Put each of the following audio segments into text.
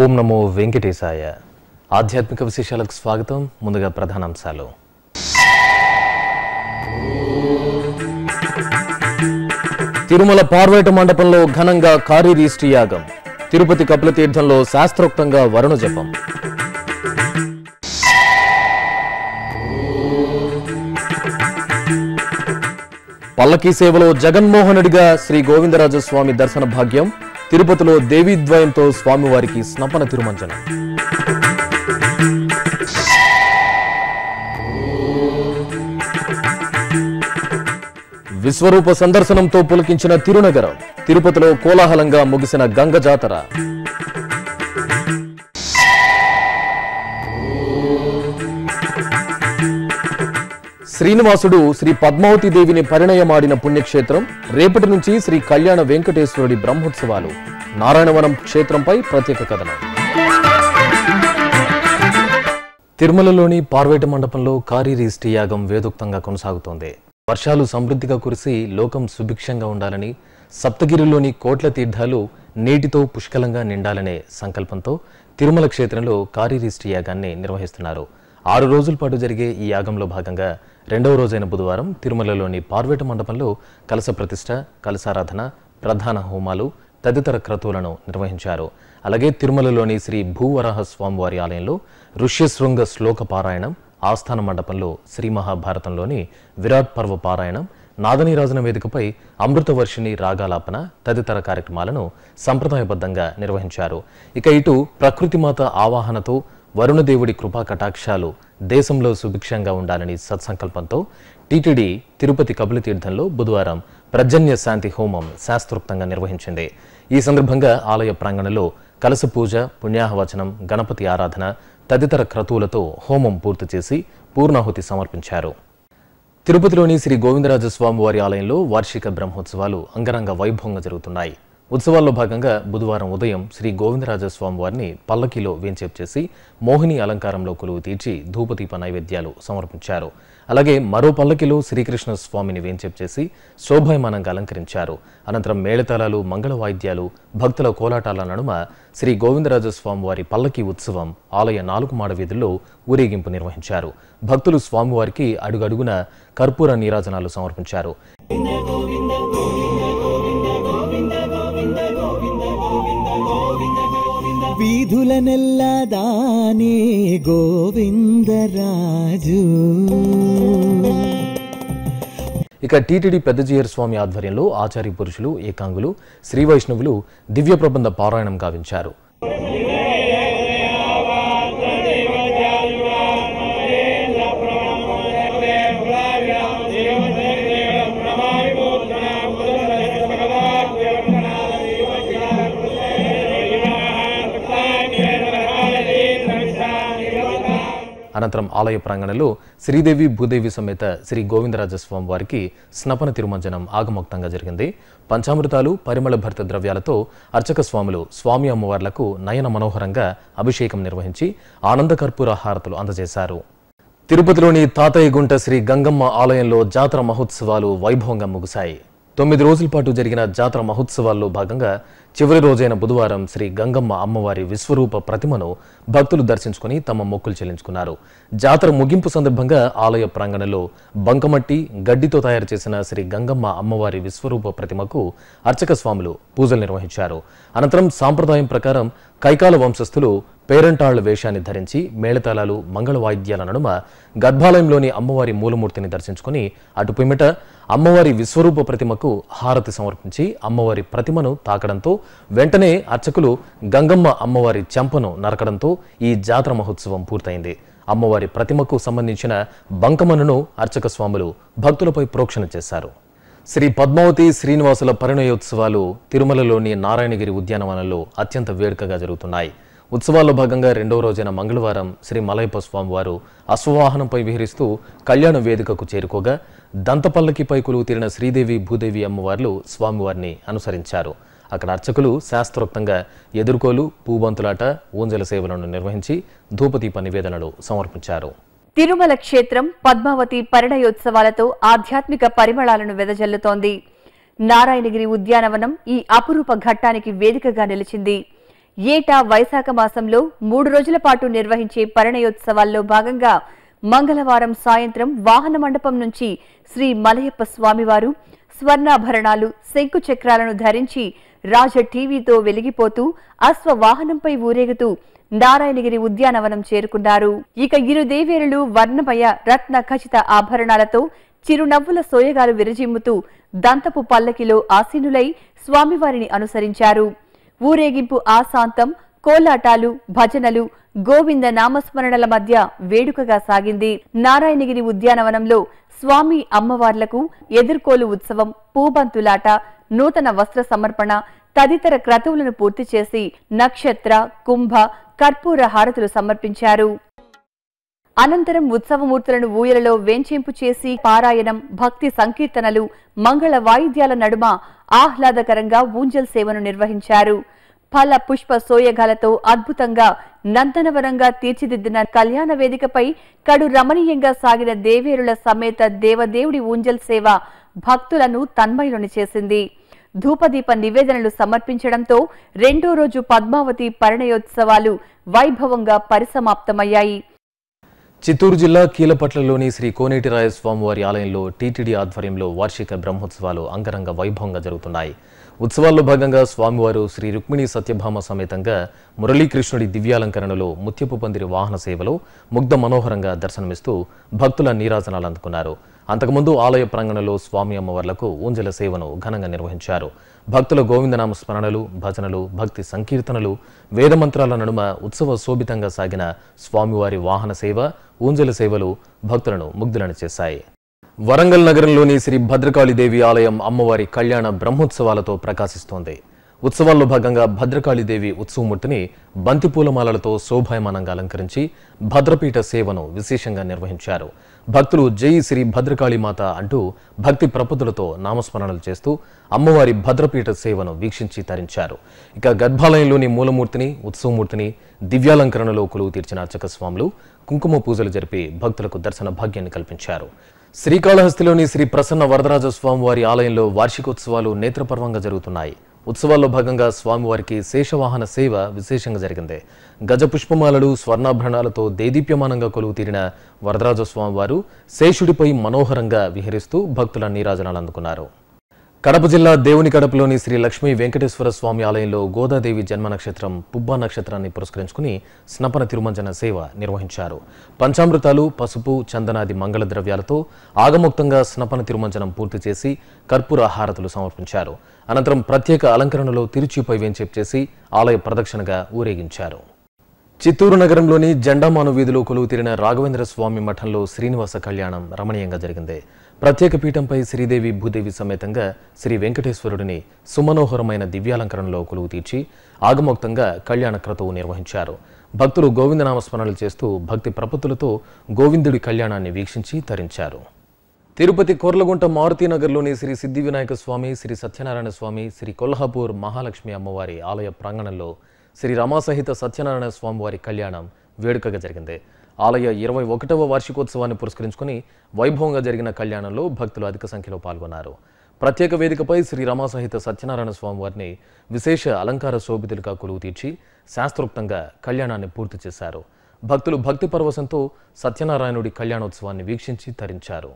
ఓం నమో వెంకటేశాయ. ఆధ్యాత్మిక విశేషాలకు స్వాగతం. ముందుగా ప్రధానాంశాలు. తిరుమల పార్వేట మండపంలో ఘనంగా కారీరీష్టి యాగం. తిరుపతి కపిలతీర్థంలో శాస్త్రోక్తంగా వరుణ జపం. పల్లకీ సేవలో జగన్మోహనుడిగా శ్రీ గోవిందరాజస్వామి దర్శన భాగ్యం. తిరుపతిలో దేవీద్వయంతో స్వామివారికి స్నపన తిరుమంజనం. విశ్వరూప సందర్శనంతో పులకించిన తిరునగరం. తిరుపతిలో కోలాహలంగా ముగిసిన గంగ జాతర. శ్రీనివాసుడు శ్రీ పద్మావతి దేవిని పరిణయమాడిన పుణ్యక్షేత్రం. రేపటి నుంచి శ్రీ కళ్యాణ వెంకటేశ్వరుడి బ్రహ్మోత్సవాలు. నారాయణవనం క్షేత్రంపై ప్రత్యేక కథనం. తిరుమలలోని పార్వేట మండపంలో కారీరీష్టి యాగం వేదోక్తంగా కొనసాగుతోంది. వర్షాలు సమృద్ధిగా కురిసి లోకం సుభిక్షంగా ఉండాలని, సప్తగిరిలోని కోట్ల తీర్థాలు నీటితో పుష్కలంగా నిండాలనే సంకల్పంతో తిరుమల క్షేత్రంలో కారీరీష్టి యాగాన్ని నిర్వహిస్తున్నారు. 6 రోజుల పాటు జరిగే ఈ యాగంలో భాగంగా 2వ రోజైన బుధవారం తిరుమలలోని పార్వేట మండపంలో కలశ ప్రతిష్ఠ, కలశారాధన, ప్రధాన హోమాలు తదితర క్రతువులను నిర్వహించారు. అలాగే తిరుమలలోని శ్రీ భూవరాహ స్వామివారి ఆలయంలో ఋష్యశృంగ శ్లోక పారాయణం, ఆస్థాన మండపంలో శ్రీ మహాభారతంలోని విరాట్ పర్వ పారాయణం, నాదనీరాజన వేదికపై అమృతవర్షిణి రాగాలాపన తదితర కార్యక్రమాలను సంప్రదాయబద్ధంగా నిర్వహించారు. ఇక ఇటు ప్రకృతిమాత ఆవాహనతో వరుణదేవుడి కృపా కటాక్షాలు దేశంలో సుభిక్షంగా ఉండాలని సత్సంకల్పంతో టీటీడీ తిరుపతి కపిలతీర్థంలో బుధవారం ప్రజన్య శాంతి హోమం శాస్త్రోక్తంగా నిర్వహించింది. ఈ సందర్భంగా ఆలయ ప్రాంగణంలో కలశ పూజ, పుణ్యాహవచనం, గణపతి ఆరాధన తదితర క్రతువులతో హోమం పూర్తి చేసి పూర్ణాహుతి సమర్పించారు. తిరుపతిలోని శ్రీ గోవిందరాజస్వామి వారి ఆలయంలో వార్షిక బ్రహ్మోత్సవాలు అంగరంగ వైభవంగా జరుగుతున్నాయి. ఉత్సవాల్లో భాగంగా బుధవారం ఉదయం శ్రీ గోవిందరాజస్వామి వారిని పల్లకీలో వేంచేపు చేసి మోహిని అలంకారంలో కొలువు తీర్చి ధూపదీప నైవేద్యాలు సమర్పించారు. అలాగే మరో పల్లకీలో శ్రీకృష్ణ స్వామిని వేంచేపు చేసి శోభాయమానంగా అలంకరించారు. అనంతరం మేళతాళాలు, మంగళ వాయిద్యాలు, భక్తుల కోలాటాల నడుమ శ్రీ గోవిందరాజస్వామి వారి పల్లకీ ఉత్సవం ఆలయ 4 మాడ వీధుల్లో ఊరేగింపు నిర్వహించారు. భక్తులు స్వామివారికి అడుగడుగున కర్పూర నీరాజనాలు సమర్పించారు. వీధులనెల్లా దానే గోవిందరాజు. ఇక టీటీడీ పెద్దజీయర్ స్వామి ఆధ్వర్యంలో ఆచార్య పురుషులు, ఏకాంగులు, శ్రీ వైష్ణవులు దివ్య ప్రబంధ పారాయణం గావించారు. అనంతరం ఆలయ ప్రాంగణంలో శ్రీదేవి భూదేవి సమేత శ్రీ గోవిందరాజస్వామి వారికి స్నపన తిరుమంజనం ఆగమోక్తంగా జరిగింది. పంచామృతాలు, పరిమళ భరిత ద్రవ్యాలతో అర్చక స్వాములు స్వామి అమ్మవార్లకు నయన మనోహరంగా అభిషేకం నిర్వహించి ఆనంద కర్పూర హారతులు అందజేశారు. తిరుపతిలోని తాతయ్యగుంట శ్రీ గంగమ్మ ఆలయంలో జాతర మహోత్సవాలు వైభవంగా ముగిశాయి. 9 రోజుల పాటు జరిగిన జాతర మహోత్సవాల్లో భాగంగా చివరి రోజైన బుధవారం శ్రీ గంగమ్మ అమ్మవారి విశ్వరూప ప్రతిమను భక్తులు దర్శించుకుని తమ మొక్కులు చెల్లించుకున్నారు. జాతర ముగింపు సందర్భంగా ఆలయ ప్రాంగణంలో బంకమట్టి, గడ్డితో తయారు చేసిన శ్రీ గంగమ్మ అమ్మవారి విశ్వరూప ప్రతిమకు అర్చక స్వాములు పూజలు నిర్వహించారు. అనంతరం సాంప్రదాయం ప్రకారం కైకాల వంశస్థులు పేరంటాళ్ల వేషాన్ని ధరించి మేళతాళాలు, మంగళ వాయిద్యాల నడుమ గర్భాలయంలోని అమ్మవారి మూలమూర్తిని దర్శించుకుని అటు పిమ్మట అమ్మవారి విశ్వరూప ప్రతిమకు హారతి సమర్పించి అమ్మవారి ప్రతిమను తాకడంతో వెంటనే అర్చకులు గంగమ్మ అమ్మవారి చెంపను నరకడంతో ఈ జాతర మహోత్సవం పూర్తయింది. అమ్మవారి ప్రతిమకు సంబంధించిన బంకమన్నును అర్చక స్వాములు భక్తులపై ప్రోక్షణ చేశారు. శ్రీ పద్మావతి శ్రీనివాసుల పరిణయోత్సవాలు తిరుమలలోని నారాయణగిరి ఉద్యానవనంలో అత్యంత వేడుకగా జరుగుతున్నాయి. ఉత్సవాల్లో భాగంగా 2వ రోజైన మంగళవారం శ్రీ మలయప్ప స్వామివారు అశ్వవాహనంపై విహరిస్తూ కళ్యాణ వేదికకు చేరుకోగా దంతపల్లకిపై కొలువు తీరిన శ్రీదేవి భూదేవి అమ్మవార్లు స్వామివారిని అనుసరించారు. అక్కడ అర్చకులు శాస్త్రోక్తంగా ఎదుర్కోలు, పూబంతులాట, ఊంజల సేవలను నిర్వహించి ధూపదీప నివేదనలు సమర్పించారు. తిరుమల క్షేత్రం పద్మావతి పరిణయోత్సవాలతో ఆధ్యాత్మిక పరిమళాలను వెదజల్లుతోంది. నారాయణగిరి ఉద్యానవనం ఈ అపురూప ఘట్టానికి వేదికగా నిలిచింది. ఏటా వైశాఖ మాసంలో 3 రోజుల పాటు నిర్వహించే పరిణయోత్సవాల్లో భాగంగా మంగళవారం సాయంత్రం వాహన మండపం నుంచి శ్రీ మలయప్ప స్వామివారు స్వర్ణాభరణాలు శంకుచక్రాలను ధరించి రాజ టీవీతో వెలిగిపోతూ అశ్వవాహనంపై ఊరేగుతూ నారాయణగిరి ఉద్యానవనం చేరుకున్నారు. ఇక ఇరు దేవేరులు వర్ణమయ రత్న ఖచిత ఆభరణాలతో చిరునవ్వుల సోయగాలు విరజిమ్ముతూ దంతపు పల్లకిలో ఆసీనులై స్వామివారిని అనుసరించారు. ఊరేగింపు ఆశాంతం కోలాటాలు, భజనలు, గోవింద నామస్మరణల మధ్య వేడుకగా సాగింది. నారాయణగిరి ఉద్యానవనంలో స్వామి అమ్మవార్లకు ఎదుర్కోలు ఉత్సవం, పూబంతులాట, నూతన వస్త్ర సమర్పణ తదితర క్రతువులను పూర్తి చేసి నక్షత్ర, కుంభ, కర్పూర హారతులు సమర్పించారు. అనంతరం ఉత్సవమూర్తులను ఊయలలో వేంచేంపు చేసి పారాయణం, భక్తి సంకీర్తనలు, మంగళ వాయిద్యాల నడుమ ఆహ్లాదకరంగా ఊంజల్ సేవను నిర్వహించారు. ఫల పుష్ప సోయగాలతో అద్భుతంగా నందనవనంగా తీర్చిదిద్దిన కళ్యాణ వేదికపై కడు రమణీయంగా సాగిన దేవేరుల సమేత దేవదేవుడి ఊంజల్ సేవ భక్తులను తన్మయులను చేసింది. ధూపదీప నివేదనలు సమర్పించడంతో రెండో రోజు పద్మావతి పరిణయోత్సవాలు వైభవంగా పరిసమాప్తమయ్యాయి. చిత్తూరు జిల్లా కీలపట్లలోని శ్రీ కోనేటిరాయ స్వామివారి ఆలయంలో టీటీడీ ఆధ్వర్యంలో వార్షిక బ్రహ్మోత్సవాలు అంగరంగ వైభవంగా జరుగుతున్నాయి. ఉత్సవాల్లో భాగంగా స్వామివారు శ్రీ రుక్మిణి సత్యభామ సమేతంగా మురళీకృష్ణుడి దివ్యాలంకరణలో ముత్యపు పందిరి వాహన సేవలో ముగ్ధ మనోహరంగా దర్శనమిస్తూ భక్తుల నీరాజనాలు అందుకున్నారు. అంతకుముందు ఆలయ ప్రాంగణంలో స్వామి అమ్మవార్లకు ఊంజల సేవను ఘనంగా నిర్వహించారు. భక్తుల గోవిందనామ స్మరణలు, భజనలు, భక్తి సంకీర్తనలు, వేదమంత్రాల నడుమ ఉత్సవ శోభితంగా సాగిన స్వామివారి వాహన సేవ, ఊంజల సేవలు భక్తులను ముగ్ధులను చేశాయి. వరంగల్ నగరంలోని శ్రీ భద్రకాళీదేవి ఆలయం అమ్మవారి కళ్యాణ బ్రహ్మోత్సవాలతో ప్రకాశిస్తోంది. ఉత్సవాల్లో భాగంగా భద్రకాళీదేవి ఉత్సవమూర్తిని బంతిపూలమాలలతో శోభాయమానంగా అలంకరించి భద్రపీఠ సేవను విశేషంగా నిర్వహించారు. భక్తులు జై శ్రీ భద్రకాళీమాత అంటూ భక్తి ప్రపత్తులతో నామస్మరణలు చేస్తూ అమ్మవారి భద్రపీఠ సేవను వీక్షించి తరించారు. ఇక గర్భాలయంలోని మూలమూర్తిని, ఉత్సవమూర్తిని దివ్యాలంకరణలో కొలువు తీర్చిన అర్చక స్వాములు కుంకుమ పూజలు జరిపి భక్తులకు దర్శన భాగ్యాన్ని కల్పించారు. శ్రీకాళహస్తిలోని శ్రీ ప్రసన్న వరదరాజ స్వామివారి ఆలయంలో వార్షికోత్సవాలు నేత్రపర్వంగా జరుగుతున్నాయి. ఉత్సవాల్లో భాగంగా స్వామివారికి శేషవాహన సేవ విశేషంగా జరిగింది. గజపుష్పమాలలు, స్వర్ణాభరణాలతో దేదీప్యమానంగా కొలువు తీరిన వరదరాజ స్వామివారు శేషుడిపై మనోహరంగా విహరిస్తూ భక్తుల నీరాజనాలు అందుకున్నారు. కడప జిల్లా దేవుని కడపలోని శ్రీ లక్ష్మీ వెంకటేశ్వర స్వామి ఆలయంలో గోదాదేవి జన్మ నక్షత్రం పుబ్బా నక్షత్రాన్ని పురస్కరించుకుని స్నపన తిరుమంజన సేవ నిర్వహించారు. పంచామృతాలు, పసుపు, చందనాది మంగళ ద్రవ్యాలతో ఆగమోక్తంగా స్నపన తిరుమంజనం పూర్తి చేసి కర్పూర హారతులు సమర్పించారు. అనంతరం ప్రత్యేక అలంకరణలో తిరుచిపై వేంచేపు చేసి ఆలయ ప్రదక్షిణగా ఊరేగించారు. చిత్తూరు నగరంలోని జెండామాను వీధిలో కొలువు తీరిన రాఘవేంద్ర స్వామి మఠంలో శ్రీనివాస కళ్యాణం రమణీయంగా జరిగింది. ప్రత్యేక పీఠంపై శ్రీదేవి, భూదేవి సమేతంగా శ్రీ వెంకటేశ్వరుడిని సుమనోహరమైన దివ్యాలంకరణలో కొలువు తీర్చి ఆగమోక్తంగా కళ్యాణ క్రతువు నిర్వహించారు. భక్తులు గోవిందనామస్మరణలు చేస్తూ భక్తి ప్రపత్తులతో గోవిందుడి కళ్యాణాన్ని వీక్షించి తరించారు. తిరుపతి కోర్లగుంట మారుతీనగర్లోని శ్రీ సిద్ధి వినాయక స్వామి, శ్రీ సత్యనారాయణ స్వామి, శ్రీ కొల్హాపూర్ మహాలక్ష్మి అమ్మవారి ఆలయ ప్రాంగణంలో శ్రీ రమాసహిత సత్యనారాయణ స్వామివారి కళ్యాణం వేడుకగా జరిగింది. ఆలయ 21వ వార్షికోత్సవాన్ని పురస్కరించుకుని వైభవంగా జరిగిన కళ్యాణంలో భక్తులు అధిక సంఖ్యలో పాల్గొన్నారు. ప్రత్యేక వేదికపై శ్రీ రమాసహిత సత్యనారాయణ స్వామివారిని విశేష అలంకార శోభితులుగా కొలువు తీర్చి శాస్త్రోక్తంగా కళ్యాణాన్ని పూర్తి చేశారు. భక్తులు భక్తి పరవశంతో సత్యనారాయణుడి కళ్యాణోత్సవాన్ని వీక్షించి తరించారు.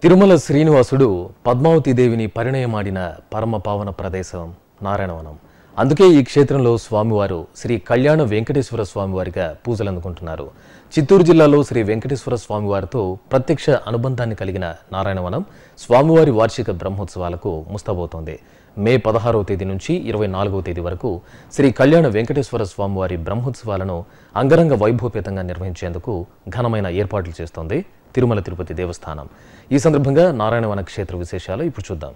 తిరుమల శ్రీనివాసుడు పద్మావతీదేవిని పరిణయమాడిన పరమ పావన ప్రదేశం నారాయణవనం. అందుకే ఈ క్షేత్రంలో స్వామివారు శ్రీ కళ్యాణ వెంకటేశ్వర స్వామివారిగా పూజలు అందుకుంటున్నారు. చిత్తూరు జిల్లాలో శ్రీ వెంకటేశ్వర స్వామివారితో ప్రత్యక్ష అనుబంధాన్ని కలిగిన నారాయణవనం స్వామివారి వార్షిక బ్రహ్మోత్సవాలకు ముస్తాబవుతోంది. మే 16వ తేదీ నుంచి 24వ తేదీ వరకు శ్రీ కళ్యాణ వెంకటేశ్వర స్వామివారి బ్రహ్మోత్సవాలను అంగరంగ వైభవపేతంగా నిర్వహించేందుకు ఘనమైన ఏర్పాట్లు చేస్తోంది తిరుమల తిరుపతి దేవస్థానం. ఈ సందర్భంగా నారాయణవన క్షేత్ర విశేషాలు ఇప్పుడు చూద్దాం.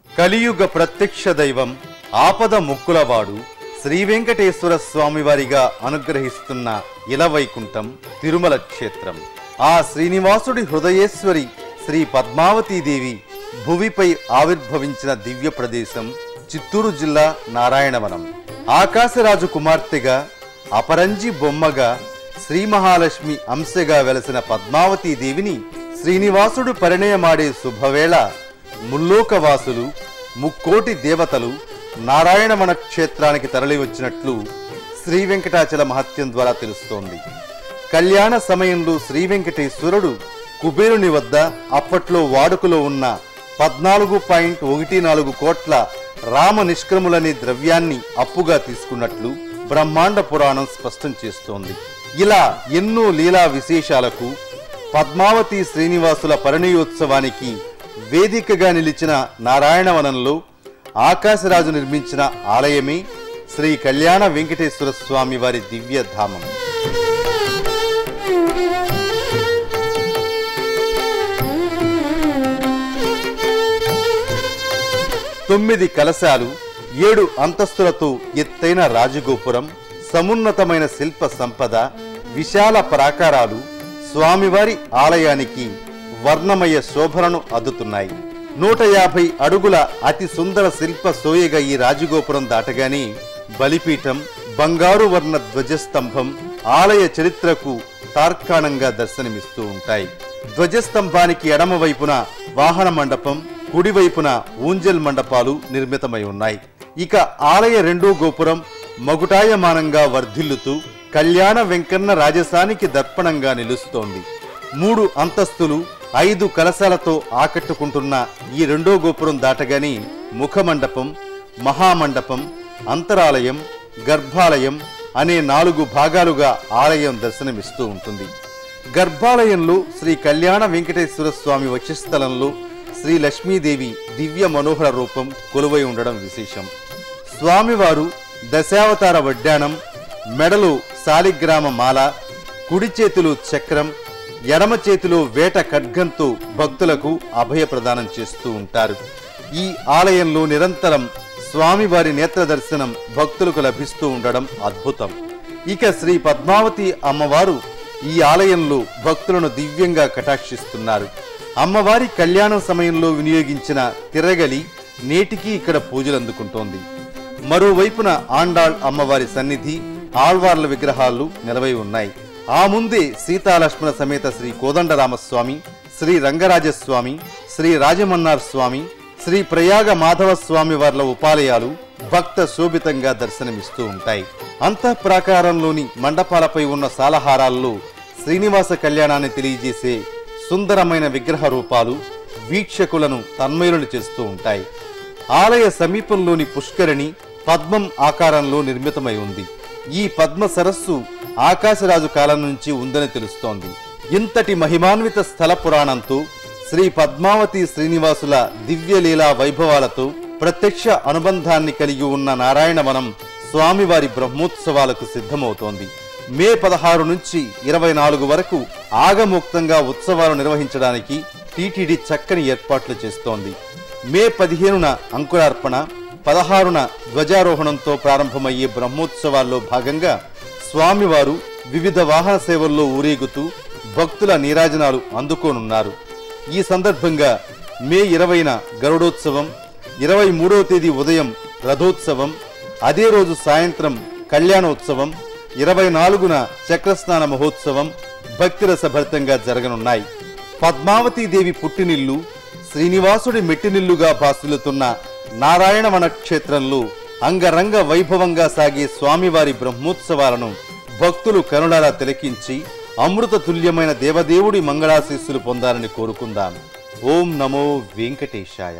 కలియుగ ప్రత్యక్ష దైవం, ఆపద ముక్కులవాడు శ్రీ వెంకటేశ్వర స్వామివారిగా అనుగ్రహిస్తున్న ఇలవైకుంఠం తిరుమల క్షేత్రం. ఆ శ్రీనివాసుడి హృదయేశ్వరి శ్రీ పద్మావతీదేవి భువిపై ఆవిర్భవించిన దివ్య ప్రదేశం చిత్తూరు జిల్లా నారాయణవనం. ఆకాశరాజు కుమార్తెగా, అపరంజి బొమ్మగా, శ్రీ మహాలక్ష్మి అంశగా వెలసిన పద్మావతీదేవిని శ్రీనివాసుడు పరిణయమాడే శుభవేళ ముల్లోకవాసులు, ముక్కోటి దేవతలు నారాయణవన క్షేత్రానికి తరలివచ్చినట్లు శ్రీ వెంకటాచల మహత్యం ద్వారా తెలుస్తోంది. కళ్యాణ సమయంలో శ్రీ వెంకటేశ్వరుడు కుబేరుని వద్ద అప్పట్లో వాడుకలో ఉన్న 14.14 కోట్ల రామ నిష్క్రములనే ద్రవ్యాన్ని అప్పుగా తీసుకున్నట్లు బ్రహ్మాండ పురాణం స్పష్టం చేస్తోంది. ఇలా ఎన్నో లీలా విశేషాలకు పద్మావతి శ్రీనివాసుల పరిణయోత్సవానికి వేదికగా నిలిచిన నారాయణవనంలో ఆకాశరాజు నిర్మించిన ఆలయమే శ్రీ కళ్యాణ వెంకటేశ్వర స్వామి వారి దివ్యధామం. తొమ్మిది కలశాలు, 7 అంతస్తులతో ఎత్తైన రాజగోపురం, సమున్నతమైన శిల్ప సంపద, విశాల ప్రాకారాలు స్వామివారి ఆలయానికి వర్ణమయ శోభలను అద్దుతున్నాయి. 150 అడుగుల అతి సుందర శిల్ప సోయగ ఈ రాజగోపురం దాటగానే బలిపీఠం, బంగారు వర్ణ ధ్వజస్తంభం ఆలయ చరిత్రకు తార్కాణంగా దర్శనమిస్తూ ఉంటాయి. ధ్వజస్తంభానికి ఎడమ వైపున వాహన మండపం, కుడివైపున ఊంజల్ మండపాలు నిర్మితమై ఉన్నాయి. ఇక ఆలయ రెండో గోపురం మగుటాయమానంగా వర్ధిల్లుతూ కళ్యాణ వెంకన్న రాజసానికి దర్పణంగా నిలుస్తోంది. 3 అంతస్తులు 5 కలశాలతో ఆకట్టుకుంటున్న ఈ రెండో గోపురం దాటగాని ముఖమండపం, మహామండపం, అంతరాలయం, గర్భాలయం అనే 4 భాగాలుగా ఆలయం దర్శనమిస్తూ ఉంటుంది. గర్భాలయంలో శ్రీ కళ్యాణ వెంకటేశ్వర స్వామి వక్షస్థలంలో శ్రీ లక్ష్మీదేవి దివ్య మనోహర రూపం కొలువై ఉండడం విశేషం. స్వామివారు దశావతార వడ్డాణం, మెడలో శాలిగ్రామ మాల, కుడి చేతిలో చక్రం, ఎడమ చేతిలో వేట ఖడ్గంతో భక్తులకు అభయ ప్రదానం చేస్తూ ఉంటారు. ఈ ఆలయంలో నిరంతరం స్వామివారి నేత్ర దర్శనం భక్తులకు లభిస్తూ ఉండడం అద్భుతం. ఇక శ్రీ పద్మావతి అమ్మవారు ఈ ఆలయంలో భక్తులను దివ్యంగా కటాక్షిస్తున్నారు. అమ్మవారి కళ్యాణం సమయంలో వినియోగించిన తిరగలి నేటికి ఇక్కడ పూజలు అందుకుంటోంది. మరోవైపున ఆండాళ్ అమ్మవారి సన్నిధి, ఆళ్వార్ల విగ్రహాలు నిలవై ఉన్నాయి. ఆ ముందే సీతాలక్ష్మణ సమేత శ్రీ కోదండరామస్వామి, శ్రీ రంగరాజస్వామి, శ్రీ రాజమన్నార్ స్వామి, శ్రీ ప్రయాగ మాధవ స్వామి వార్ల ఉపాలయాలు భక్త శోభితంగా దర్శనమిస్తూ ఉంటాయి. అంతఃప్రాకారంలోని మండపాలపై ఉన్న సాలహారాల్లో శ్రీనివాస కళ్యాణాన్ని తెలియజేసే సుందరమైన విగ్రహ రూపాలు వీక్షకులను తన్మయులను చేస్తూ ఉంటాయి. ఆలయ సమీపంలోని పుష్కరిణి పద్మం ఆకారంలో నిర్మితమై ఉంది. ఈ పద్మ సరస్సు ఆకాశరాజు కాలం నుంచి ఉందని తెలుస్తోంది. ఇంతటి మహిమాన్విత స్థల పురాణంతో శ్రీ పద్మావతి శ్రీనివాసుల దివ్యలీలా వైభవాలతో ప్రత్యక్ష అనుబంధాన్ని కలిగి ఉన్న నారాయణవనం స్వామివారి బ్రహ్మోత్సవాలకు సిద్ధమవుతోంది. మే 16 నుంచి 24 వరకు ఆగమోక్తంగా ఉత్సవాలు నిర్వహించడానికి టీటీడీ చక్కని ఏర్పాట్లు చేస్తోంది. మే 15న అంకురార్పణ, 16న ధ్వజారోహణంతో ప్రారంభమయ్యే బ్రహ్మోత్సవాల్లో భాగంగా స్వామివారు వివిధ వాహన సేవల్లో ఊరేగుతూ భక్తుల నీరాజనాలు అందుకోనున్నారు. ఈ సందర్భంగా మే 20న గరుడోత్సవం, 23వ తేదీ ఉదయం రథోత్సవం, అదే రోజు సాయంత్రం కళ్యాణోత్సవం, 24న చక్రస్నాన మహోత్సవం భక్తిరసభరితంగా జరగనున్నాయి. పద్మావతీదేవి పుట్టినిల్లు, శ్రీనివాసుడి మెట్టినిల్లుగా భాసిల్లుతున్న నారాయణవన క్షేత్రంలో అంగరంగ వైభవంగా సాగే స్వామివారి బ్రహ్మోత్సవాలను భక్తులు కనులారా తిలకించి అమృత తుల్యమైన దేవదేవుడి మంగళాశీస్సులు పొందాలని కోరుకుందాం. ఓం నమో వెంకటేశాయ.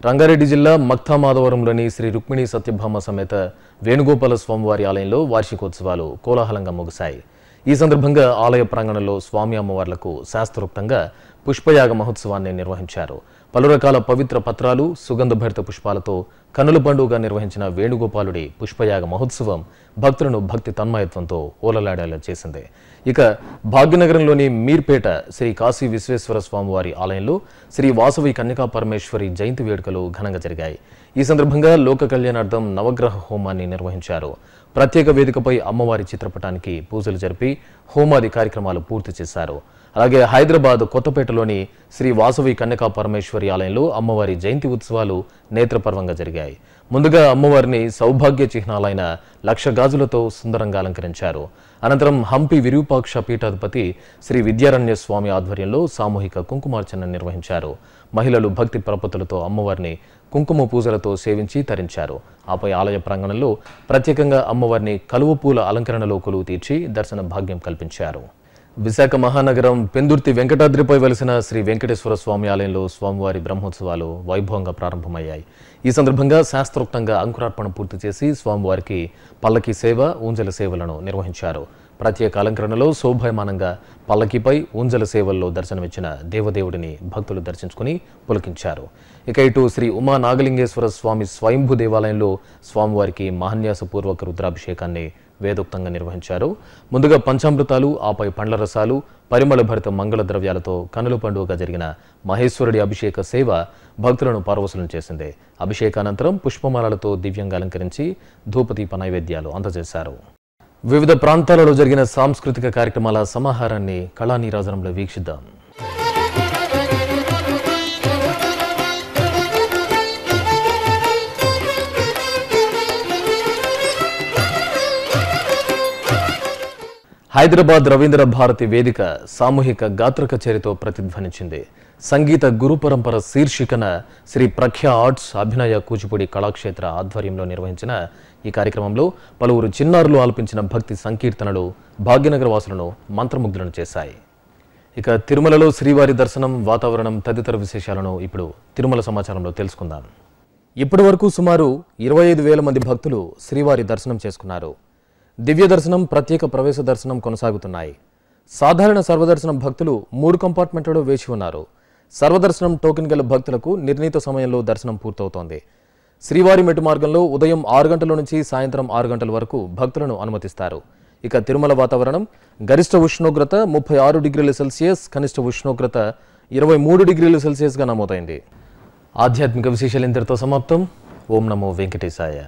రంగారెడ్డి జిల్లా మక్తామాధవరంలోని శ్రీ రుక్మిణి సత్యభామ సమేత వేణుగోపాల స్వామివారి ఆలయంలో వార్షికోత్సవాలు కోలాహలంగా ముగిశాయి. ఈ సందర్భంగా ఆలయ ప్రాంగణంలో స్వామి అమ్మవార్లకు శాస్త్రోక్తంగా పుష్పయాగ మహోత్సవాన్ని నిర్వహించారు. పలు రకాల పవిత్ర పత్రాలు, సుగంధభరిత పుష్పాలతో కన్నుల పండుగగా నిర్వహించిన వేణుగోపాలుడి పుష్పయాగ మహోత్సవం భక్తులను భక్తి తన్మయత్వంతో ఓలలాడేలా చేసింది. ఇక భాగ్యనగరంలోని మీర్పేట శ్రీ కాశీ విశ్వేశ్వర స్వామివారి ఆలయంలో శ్రీ వాసవి కన్యకా పరమేశ్వరి జయంతి వేడుకలు ఘనంగా జరిగాయి. ఈ సందర్భంగా లోక కళ్యాణార్థం నవగ్రహ హోమాన్ని నిర్వహించారు. ప్రత్యేక వేదికపై అమ్మవారి చిత్రపటానికి పూజలు జరిపి హోమాది కార్యక్రమాలు పూర్తి చేశారు. అలాగే హైదరాబాద్ కొత్తపేటలోని శ్రీ వాసవి కన్యకా పరమేశ్వరి ఆలయంలో అమ్మవారి జయంతి ఉత్సవాలు నేత్రపర్వంగా జరిగాయి. ముందుగా అమ్మవారిని సౌభాగ్య చిహ్నాలైన లక్ష గాజులతో సుందరంగా అలంకరించారు. అనంతరం హంపి విరూపాక్ష పీఠాధిపతి శ్రీ విద్యారణ్య స్వామి ఆధ్వర్యంలో సామూహిక కుంకుమార్చన నిర్వహించారు. మహిళలు భక్తి ప్రపత్తులతో అమ్మవారిని కుంకుమ పూజలతో సేవించి తరించారు. ఆపై ఆలయ ప్రాంగణంలో ప్రత్యేకంగా అమ్మవారిని కలువ పూల అలంకరణలో కొలువు తీర్చి దర్శన భాగ్యం కల్పించారు. విశాఖ మహానగరం పెందుర్తి వెంకటాద్రిపై వెలిసిన శ్రీ వెంకటేశ్వర స్వామి ఆలయంలో స్వామివారి బ్రహ్మోత్సవాలు వైభవంగా ప్రారంభమయ్యాయి. ఈ సందర్భంగా శాస్త్రోక్తంగా అంకురార్పణ పూర్తి చేసి స్వామివారికి పల్లకి సేవ, ఊంజల సేవలను నిర్వహించారు. ప్రత్యేక అలంకరణలో శోభాయమానంగా పల్లకిపై ఊంజల సేవల్లో దర్శనమిచ్చిన దేవదేవుడిని భక్తులు దర్శించుకుని పులకించారు. ఇక ఇటు శ్రీ ఉమా నాగలింగేశ్వర స్వామి స్వయంభూ దేవాలయంలో స్వామివారికి మహాన్యాసపూర్వక రుద్రాభిషేకాన్ని వేదోక్తంగా నిర్వహించారు. ముందుగా పంచామృతాలు, ఆపై పండ్ల రసాలు, పరిమళ భరిత మంగళ ద్రవ్యాలతో కనుల పండుగగా జరిగిన మహేశ్వరుడి అభిషేక సేవ భక్తులను పరవశులను చేసింది. అభిషేకానంతరం పుష్పమాలలతో దివ్యంగా అలంకరించి ధూపదీప నైవేద్యాలు అందజేశారు. వివిధ ప్రాంతాలలో జరిగిన సాంస్కృతిక కార్యక్రమాల సమాహారాన్ని కళానీరాజనంలో వీక్షిద్దాం. హైదరాబాద్ రవీంద్ర భారతి వేదిక సామూహిక గాత్ర కచేరీతో ప్రతిధ్వనించింది. సంగీత గురు పరంపర శీర్షికన శ్రీ ప్రఖ్య ఆర్ట్స్ అభినయ కూచిపూడి కళాక్షేత్ర ఆధ్వర్యంలో నిర్వహించిన ఈ కార్యక్రమంలో పలువురు చిన్నారులు ఆలపించిన భక్తి సంకీర్తనలు భాగ్యనగర వాసులను మంత్రముగ్ధులను చేశాయి. ఇక తిరుమలలో శ్రీవారి దర్శనం, వాతావరణం తదితర విశేషాలను ఇప్పుడు తిరుమల సమాచారంలో తెలుసుకుందాం. ఇప్పటి వరకు సుమారు 25,000 మంది భక్తులు శ్రీవారి దర్శనం చేసుకున్నారు. దివ్య దర్శనం, ప్రత్యేక ప్రవేశ దర్శనం కొనసాగుతున్నాయి. సాధారణ సర్వదర్శనం భక్తులు 3 కంపార్ట్మెంట్లలో వేచి ఉన్నారు. సర్వదర్శనం టోకెన్ గల భక్తులకు నిర్ణీత సమయంలో దర్శనం పూర్తవుతోంది. శ్రీవారి మెట్టు మార్గంలో ఉదయం 6 గంటల నుంచి సాయంత్రం 6 గంటల వరకు భక్తులను అనుమతిస్తారు. ఇక తిరుమల వాతావరణం గరిష్ట ఉష్ణోగ్రత 36 డిగ్రీల సెల్సియస్, కనిష్ట ఉష్ణోగ్రత 23 డిగ్రీల సెల్సియస్గా నమోదైంది. ఆధ్యాత్మిక విశేషాలు ఇంతటితో సమాప్తం. ఓం నమో వెంకటేశాయ.